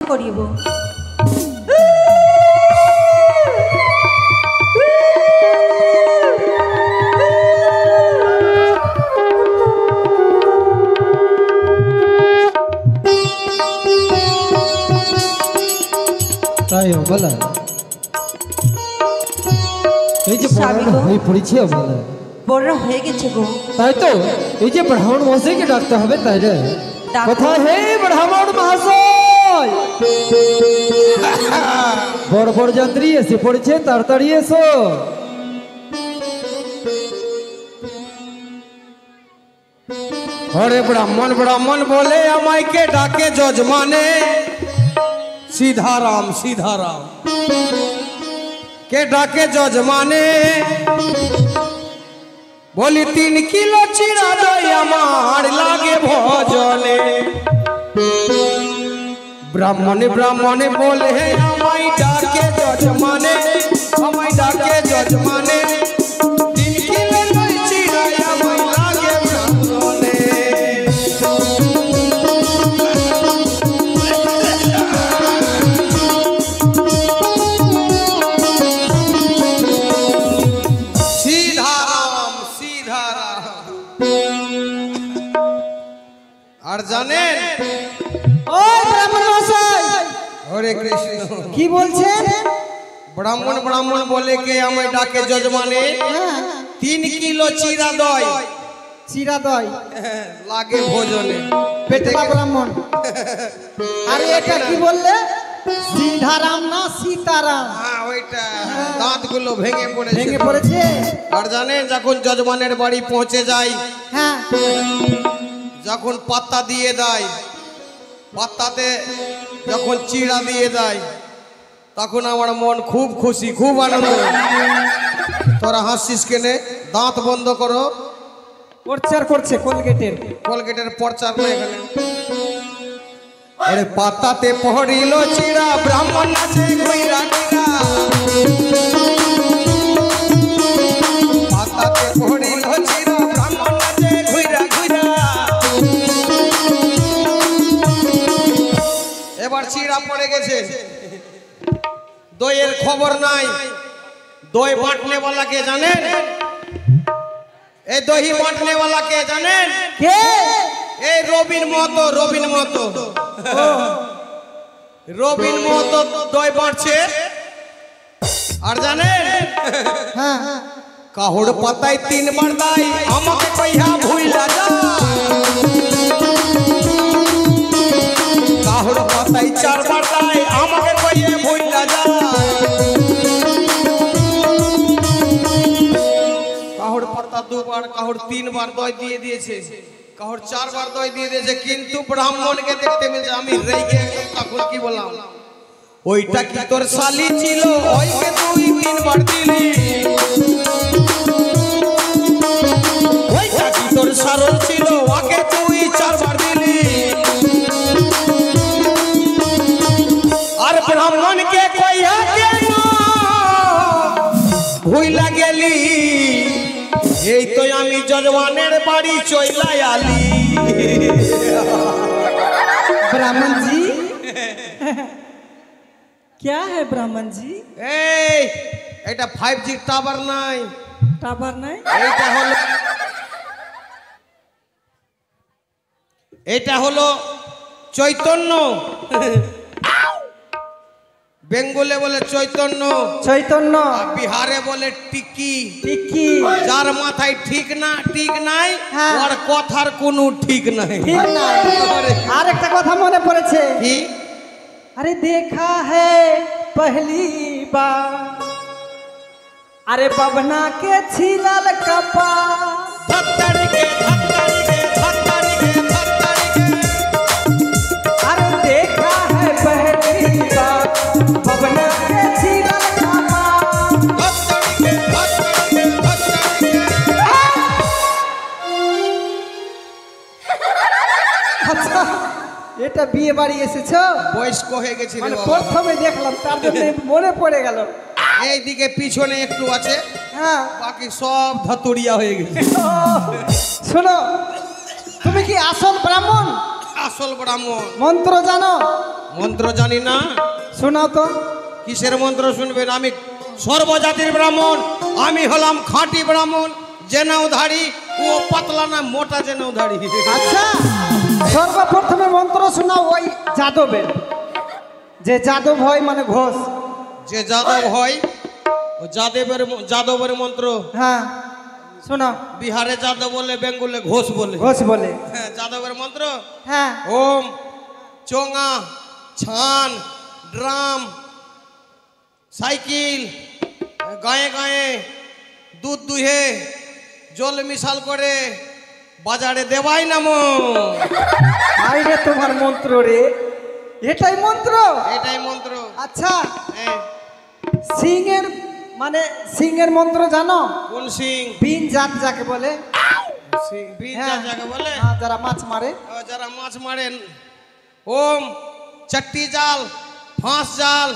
করিব। তাই বলা এই যে হয়ে পড়েছে বলা বড় হয়ে গেছে গো। তাই তো এই যে ব্রাহ্মণ মহাশয়কে ডাকতে হবে তাই রে। কোথায় হে ব্রাহ্মণ মহাশয়? বড় বড় যাত্রী এসে পড়েছে, তাড়াতাড়ি এসো। হরে ব্রাহ্মণ ব্রাহ্মণ বলে আমাকে ডাকে যজমানে। सीधाराम सीधाराम के डाके जजमाने बोली 3 किलो चिरा दई आमार लागे भजने। ब्राह्मण ब्राह्मण बोले আমায় ডাকে जजमाने আমায় ডাকে जजमाने 3 किलो दई चिरा আমায় लागे भजने। আর জানেন ও ব্রাহ্মণ মহাশয়, হরে কৃষ্ণ কি বলছেন? ব্রাহ্মণ ব্রাহ্মণ বলে কে আমায় ডাকে যজমানে 3 কিলো চিরা দই। চিরা দই লাগে ভোজনে। পেটপা ব্রাহ্মণ। আরে এটা কি বললে? সিধারাম না সীতারাম? হ্যাঁ ওইটা দাঁতগুলো ভেঙে পড়েছে। ভেঙে পড়েছে। আর জানেন যখন যজমানের বাড়ি পৌঁছে যায়, হ্যাঁ, যখন পাত্তা দিয়ে দেয়, পাত্তাতে যখন চিড়া দিয়ে দেয়, তখন আমার মন খুব খুশি, খুব আনন্দ। তোরা হাসিস কেনে? দাঁত বন্ধ করো। প্রচার করছে কোলগেটের। কোলগেটের প্রচার না এখানে। আরে পাত্তাতে পড়িল চিড়া, ব্রাহ্মণ নাচে ঘুইরা ঘুইরা। পাত্তাতে পড়িল চিড়া, ব্রাহ্মণ নাচে ঘুইরা ঘুইরা। এবার চিড়া পড়ে গেছে, দইয়ের খবর নাই। দই বাঁটনে वाला কে জানেন? এই দহি বাঁটনে वाला কে জানেন? কে? এই রবিন মতো, রবিন মতো। রবিন মতো দই বাঁটছে। আর জানেন হ্যাঁ, কাহুড় পাতায় 3 বার দাই আমাকে কইহা ভুইলা যা। কাহুড় পাতায় 4 বার দাই আমাকে কইয়ে ভুইলা যা। কাহুড় পাতা 2 বার, কাহুড় 3 বার দই দিয়ে দিয়েছে, কাহুড় 4 বার দই দিয়ে দিয়েছে, কিন্তু ব্রাহ্মণকে দেখতে মিলছে। আমি রেগে তখন কি বললাম, ওইটা কি তোর শালি ছিল? ওইকে তুই 3 বার দিলি। ওইটা কি তোর সারল ছিল? ওকে তুই 4 বার দিলি। আর ব্রাহ্মণকে কইয়া কেন ভুইলা গেলি? এই তো আমি যজমানের বাড়ি চইলা আলি। ब्राह्मण जी क्या है ब्राह्मण जी? এই এটা 5G টাওয়ার নাই, টাওয়ার নাই। এটা হলো চৈতন্য। বেঙ্গলে বলে চৈতন্য, চৈতন্য। বিহারে বলে টিকি। টিকি। যার মাথায় ঠিক না, ঠিক নাই, হ্যাঁ। ওর কথার কোনো ঠিক নাই। ঠিক না। আর একটা কথা মনে পড়েছে। কি? अरे देखा है पहली बार, अरे बबना के छिलल कपा। धत्तरी के धत्तरी के धत्तरी के धत्तरी के। अरे देखा है पहली बार, बबना के छिलल कपा। धत्तरी के धत्तरी के धत्तरी के। अच्छा, এটা বিয়ে বাড়ি এসেছো? বয়স্ক হয়ে গেছি রে মানে বাবা। প্রথমে দেখলাম, তার জন্য মনে পড়ে গেল। এইদিকে পিছনে একটু আছে, হ্যাঁ, বাকি সব ধতুরিয়া হয়ে গেছে। শোনো, তুমি কি আসল ব্রাহ্মণ? আসল ব্রাহ্মণ। মন্ত্র জানো? মন্ত্র জানি না। শোনাও তো। কিসের মন্ত্র শুনবেন? আমি সর্বজাতির ব্রাহ্মণ, আমি হলাম খাঁটি ব্রাহ্মণ। জেনাউধারী ও পাতলা না মোটা জেনাউধারী। আচ্ছা, সর্বপ্রথমে মন্ত্র শোনাও ওই যাদবের, যে যাদব হয় মানে ঘোষ। যে যাদব হয় ও যাদবের মন্ত্র। হ্যাঁ শোনাও। বিহারে যাদব বলে, বেঙ্গলে ঘোষ বলে। ঘোষ বলে। হ্যাঁ, যাদবের মন্ত্র। হ্যাঁ। ওম চোঙা ছান ড্রাম সাইকেল গায়ে গায়ে দুধ দুহে জল মিশাল করে বাজারে দেবাই নামো। আইরে তোমার মন্ত্র রে, এটাই মন্ত্র? এটাই মন্ত্র। আচ্ছা, হ্যাঁ। সিংহের মানে সিংহের মন্ত্র জানো? কোন সিং? বিন জাত যাকে বলে। বিন হ্যাঁ। জাত যাকে বলে? হ্যাঁ, যারা মাছ মারে। যারা মাছ মারেন। ওম চট্টি জাল ফাঁস জাল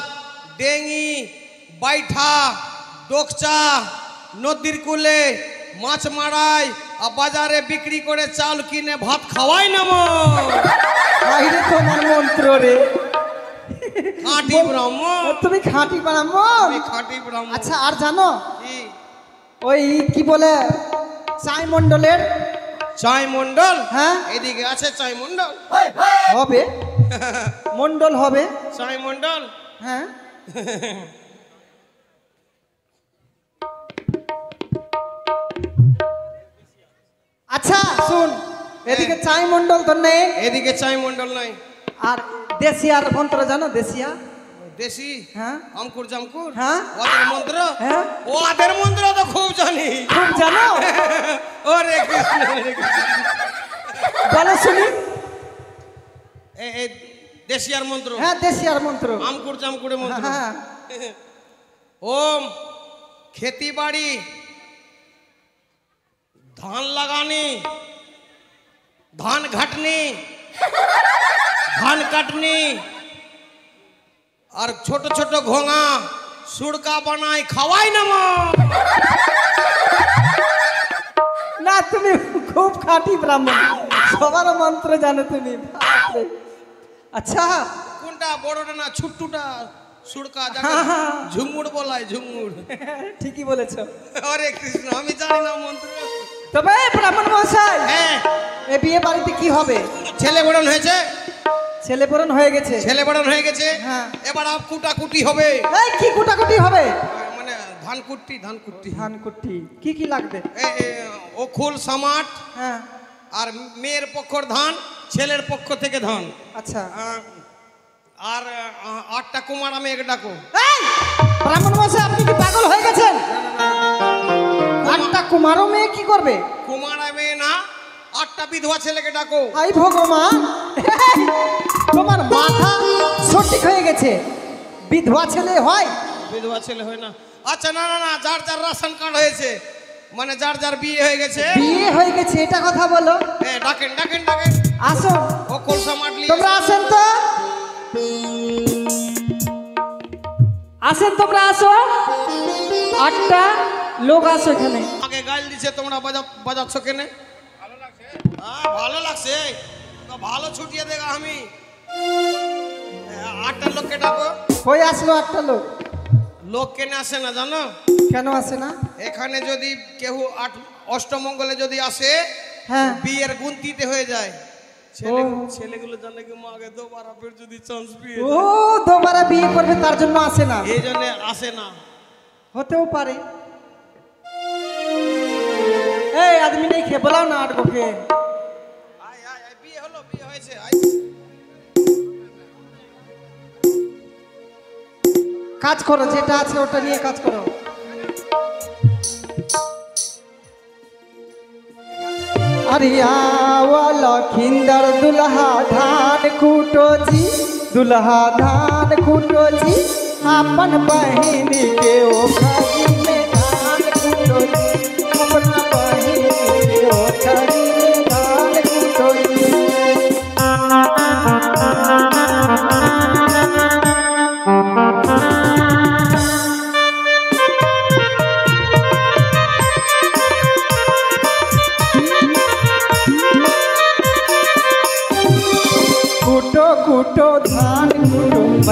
ডেঙ্গি বাইঠা ডোকচা নদীর কূলে মাছ মারাই আর বাজারে বিক্রি করে চাল কিনে ভাত খাওয়াই নামো। আইরে তোমার মন্ত্র রে, খাঁটি ব্রাহ্মণ। তুমি খাঁটি ব্রাহ্মণ। আমি খাঁটি ব্রাহ্মণ। আচ্ছা, আর জানো কি? ওই কি বলে চাই মণ্ডলের? চাই মন্ডল? হ্যাঁ। এদিকে আছে চাই মন্ডল। হবে, মণ্ডল হবে। চাই মন্ডল। হ্যাঁ। আচ্ছা শুন, এদিকে চাই মণ্ডল তো নেই, এদিকে চাই মন্ডল নাই। আর দেশিয়ার মন্ত্র জানো? দেশিয়া দেশি? হ্যাঁ। আমকুর জামকুর? হ্যাঁ। ওদের মন্ত্র? হ্যাঁ। ওদের মন্ত্র তো খুব জানি। খুব জানো? ওরে কৃষ্ণ, হরে কৃষ্ণ। বলো শুনি। এই দেশিয়ার মন্ত্র? হ্যাঁ, দেশিয়ার মন্ত্র। আমকুর জামকুরের মন্ত্র। হ্যাঁ। ওম খেতি বাড়ি ধান লাগানি ধান ঘাটনি ধান কাটনি আর ছোট ছোট ঘোঙা সুড়কা বানাই খাওয়াই নামো। না, তুমি খুব খাঁটি ব্রাহ্মণ, সবার মন্ত্র জানো তুমি। বাপরে। আচ্ছা, কোনটা বড়টা না ছোট্টটা? সুড়কা যাকে হ্যাঁ, হ্যাঁ। ঝুমুর বলায়, ঝুমুর। ঠিকই বলেছো। হরে কৃষ্ণ, আমি জানি না মন্ত্র। তবে ব্রাহ্মণ মহাশয়, হ্যাঁ। এ বিয়ে বাড়িতে কি হবে? ছেলে বড়ন হয়েছে। ছেলে পরণ হয়ে গেছে। ছেলে বড়ন হয়ে গেছে। হ্যাঁ। এবার কুটাকুটি হবে। এই কি কুটাকুটি হবে? মানে ধান কুট্টি, ধান কুট্টি। ধান কুটি কি কি লাগবে? ও খুল সামাট হ্যাঁ। আর মেয়ের পক্ষর ধান, ছেলের পক্ষ থেকে ধান। আচ্ছা। আর 8টা কুমার আমি এক ডাকো। এই ব্রাহ্মণ মশাই, আপনি কি পাগল হয়ে গেছেন? 8টা কুমারও মেয়ে কি করবে? কুমার মেয়ে না, 8টা বিধবা ছেলেকে ডাকো। আই ভগবান, এই, তোমার মাথা সঠিক হয়ে গেছে। বিধবা ছেলে হয়? বিধবা ছেলে হয় না। আচ্ছা, না না না, যার যার রাশন কার্ড হয়েছে, মানে যার যার বিয়ে হয়ে গেছে। বিয়ে হয়ে গেছে এটা কথা বলো। ডাকেন ডাকেন ডাকেন। আসো, ও কলসা মাটলি। তোমরা আসেন তো, আসেন তোমরা আসো। 8টা লোক আসো এখানে। আগে গাইল দিছে, তোমরা বাজাচ্ছ কেনে? ভালো লাগছে। ভালো ছুটিয়ে দেখা আমি। 8টা লোককে ডাকো। কই আসলো 8টা লোক? লোক কেনে আসে না জানো? কেন আসে না? এখানে যদি কেউ অষ্টমঙ্গলে যদি আসে, হ্যাঁ। বিয়ের গুনতিতে হয়ে যায়। ছেলেগুলো জানে কি মাকে দোবারা ফের যদি চান্স পেয়ে ও দোবারা বিয়ে করবে তার জন্য আসে না। এই জন্য আসে না। হতেও পারে। এই আদমি নেই খেয়ে বলাও না 8 কে। আয় আয় আয়, বিয়ে হলো, বিয়ে হয়েছে। আয়। কাজ করো, যেটা আছে ওটা নিয়ে কাজ করো। अरियावाला खिंदर दुल्हा धान कूटो जी, दुल्हा धान कूटो जी, अपन बहिन के ओखरी में धान कूटो जी, अपना बहिन के ओखरी में धान कूटो जी।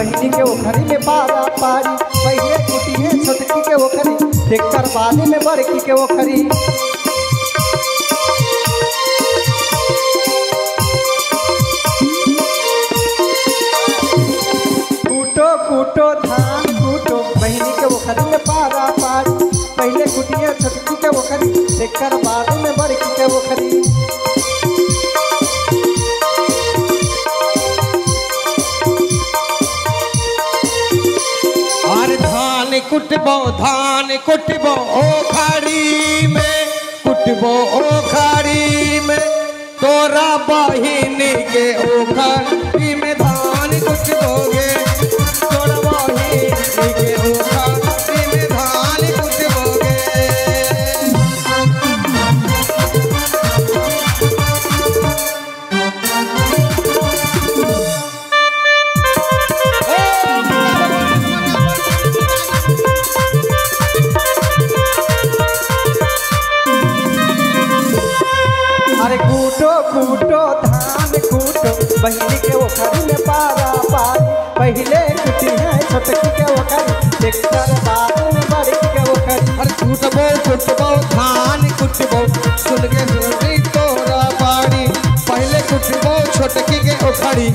बहनी के ओखरी में पारा पारी पहले कुटी है छोटकी के ओखरी देखकर बाद में बड़की के ओखरी कूटो कूटो धान कूटो बहनी के ओखरी में पारा पारी पहले कुटी है छोटकी के ओखरी देखकर बाद में बड़की के ओखरी धान कुटबो ओखरी में कुटबो ओखरी में तोरा बहिनी के ओखरी में धान कुटबोगे तोरा बहिनी के ओखरी में धान कुटबोगे कूटो धान कूटो बहनी के ओखरी में पारा पारी पहले कुटी है छोटकी के ओखरी देखकर बाद में बड़की के ओखरी अरे कुटबो कुटबो धान कुटबो सुन के सुनी तोरा बाड़ी पहले कुटबो छोटकी के ओखरी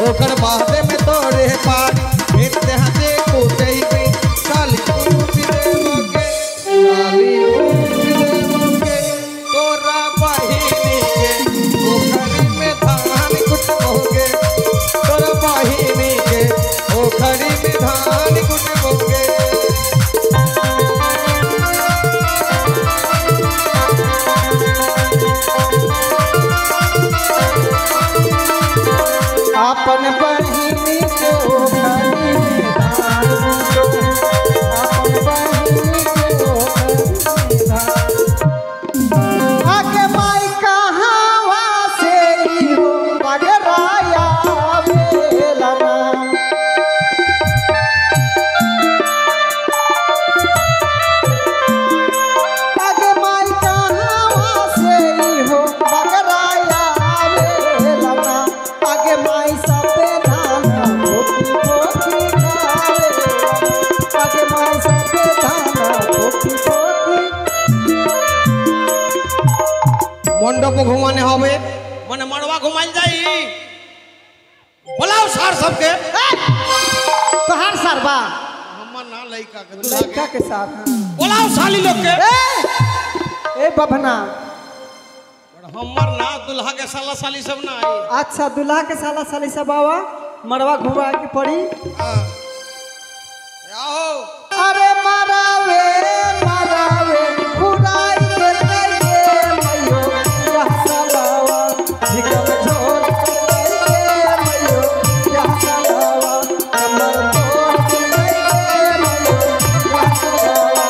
ओकर बाद में तोरे पारी इतने हाथे कुटे के साली कूट देवोगे साली कूट देवोगे तोरा बहिनी के ओखरी में धान कुटबोगे तोरा बहिनी के ओखरी में धान कुटबोगे अपन बहिनी के ओखरी में धान कूटो अपन बहिनी के ओखरी में धान आगे माई कहावा से हो बगराया बेलना आगे माई कहावा से हो बगराया बेलना आगे माई सबे धान पोखी पोखी खावे आगे माई सबे धान पोखी पोखी मंडप घुमाने हवे मने मड़वा घुमाइल जाई बोलाओ सार सबके तोहार सरबा हमर ना लइका के दूल्हा लड़का के के साथ हाँ। बोलाओ साली लोग के ए बभना हमर ना दूल्हा के साला साली सब ना आई अच्छा दूल्हा के साला साली सब आवा मरवा घुमा के पड़ी हां आओ अरे मरावे मरावे खुदाई के कइए मयो यह सलावा जिगम झोल कइए मयो यह सलावा अमर झोल कइए मयो यह सलावा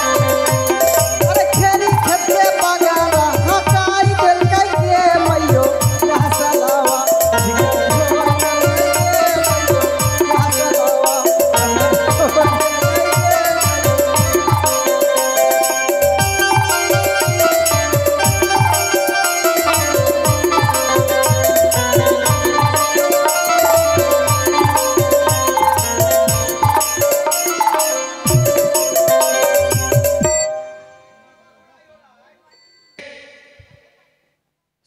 अरे खेरी खेते बगारा हकाई दिल कइए मयो यह सलावा जिगम झोल कइए मयो यह सलावा अमर झोल कइए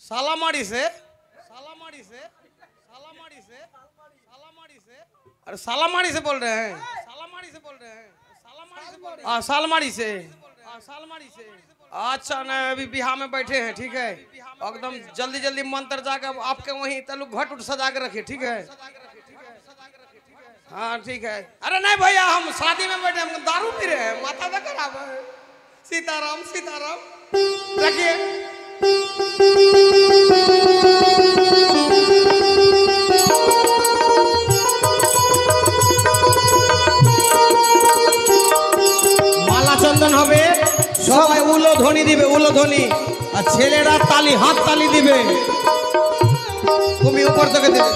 सालामाड़ी से सालामाड़ी से सालामाड़ी से सालामाड़ी से अरे सालामाड़ी से बोल रहे हैं सालामाड़ी से बोल रहे हैं सालामाड़ी से बोल रहे हैं सालमाड़ी से सालमाड़ी से अच्छा ना अभी बिहार में बैठे हैं ठीक है एकदम जल्दी जल्दी मंत्र जाकर आपके वहीं तलु घट उठ सजा के रखे ठीक है हाँ ठीक है अरे नहीं भैया हम शादी में बैठे हम दारू पी रहे हैं माथा तो खराब है सीताराम सीताराम रखिए মালা চন্দন হবে সবাই উলোধ্বনি দিবে উলোধ্বনি আর ছেলেরা তালি হাত তালি দিবে তুমি উপর থেকে দেবে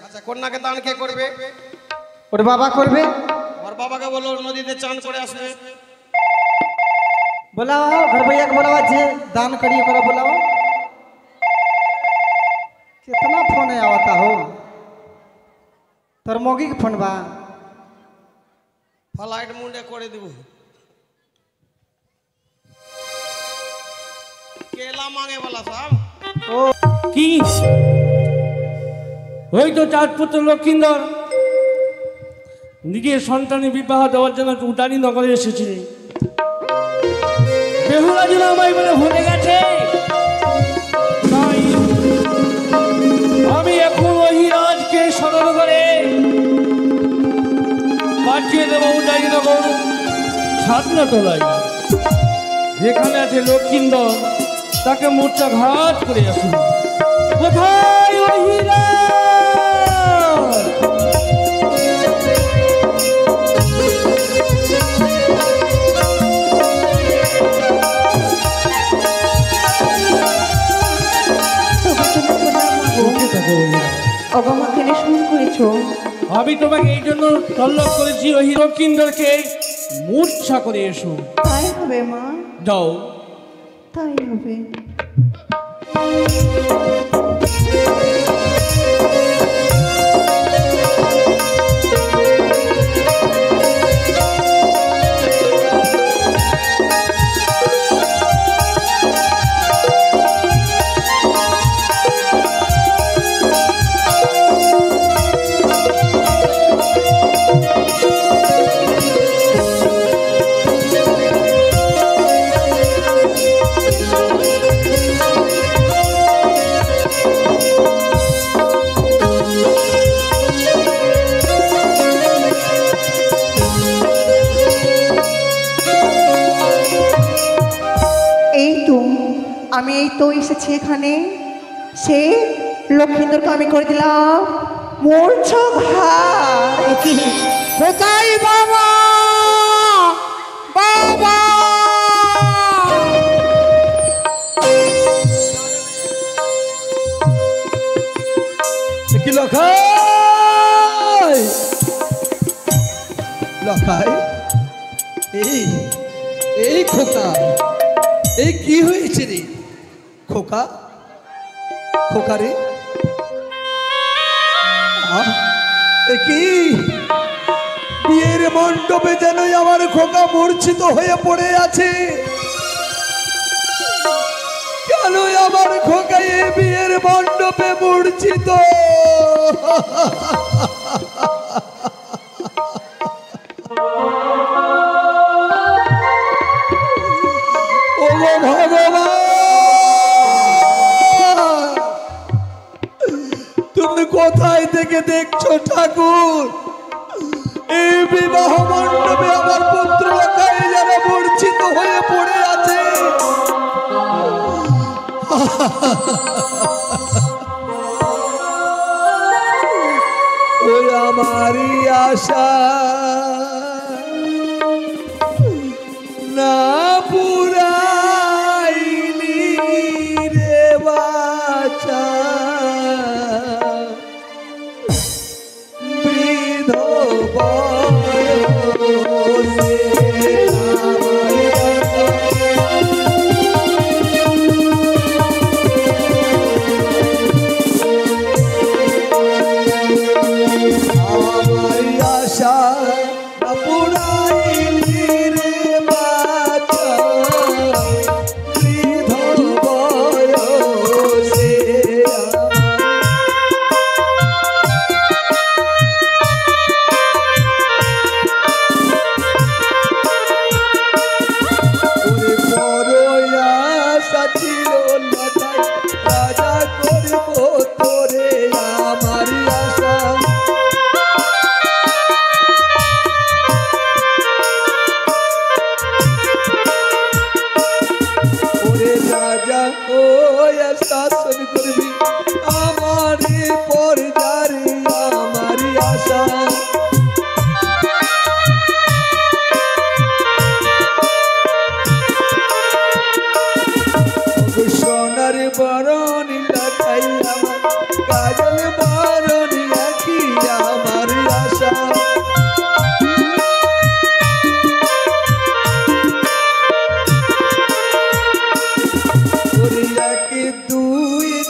আচ্ছা কন্যাকে দান কে করবে? ওর বাবা করবে। ওর বাবাকে বলো নদীতে চান করে আসবে। बोलाओ घर भैया के बोलाओ जे दान करिए ओकरा बोलाओ। कितना फोन आवता हो तोर मोगी के फोन बा? ফ্লাইট মুন্ডে করে দিব। কেলা মাঙ্গে वाला साहब। ओ কি ওই তো চাঁদপুত্র লক্ষিন্দর নিজের সন্তানের বিবাহ দেওয়ার জন্য উটানি নগরে এসেছিলেন। বেহুলা যেন আমায় বলে ভুলে গেছে, তাই আমি এখন ওই রাজকে স্মরণ করে পাঠিয়ে দেবো উটানি নগর ছাতনা তোলায়, যেখানে আছে লক্ষিন্দর তাকে মূর্ছাঘাত করে আসুন। কোথায় ওই হীরা? অগমা কেন শুরু করেছো? আমি তোমাকে এই জন্য তল্লক করেছি ওই লক্ষিন্দরকে মূর্ছা করে এসো। তাই হবে মা, যাও। তাই হবে। আমি এই তো এসেছি এখানে, সে লক্ষিন্দরকে আমি করে দিলাম মূর্ছাঘাত। কোথায় বাবা? বাবা কি লখাই লখাই এই এই খোকা এই কি হয়েছে রে খোকা? খোকা রে কি বিয়ের মণ্ডপে যেন আমার খোকা মূর্ছিত হয়ে পড়ে আছে। কেন আমার খোকা এই বিয়ের মণ্ডপে মূর্ছিত? তুমি কোথায় থেকে দেখছো ঠাকুর এই বিবাহ মণ্ডপে আমার পুত্র লখাই যেন মূর্ছিত হয়ে পড়ে আছে? ওই আমারই আশা না পুরাইলি রে বাছা, বৃদ্ধ বয়সে আমার আশা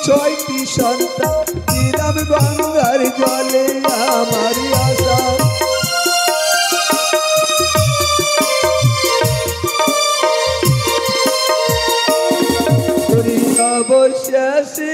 ছয়টি সন্তান দিলাম গঙ্গার জলে আমার আশা অবশেষে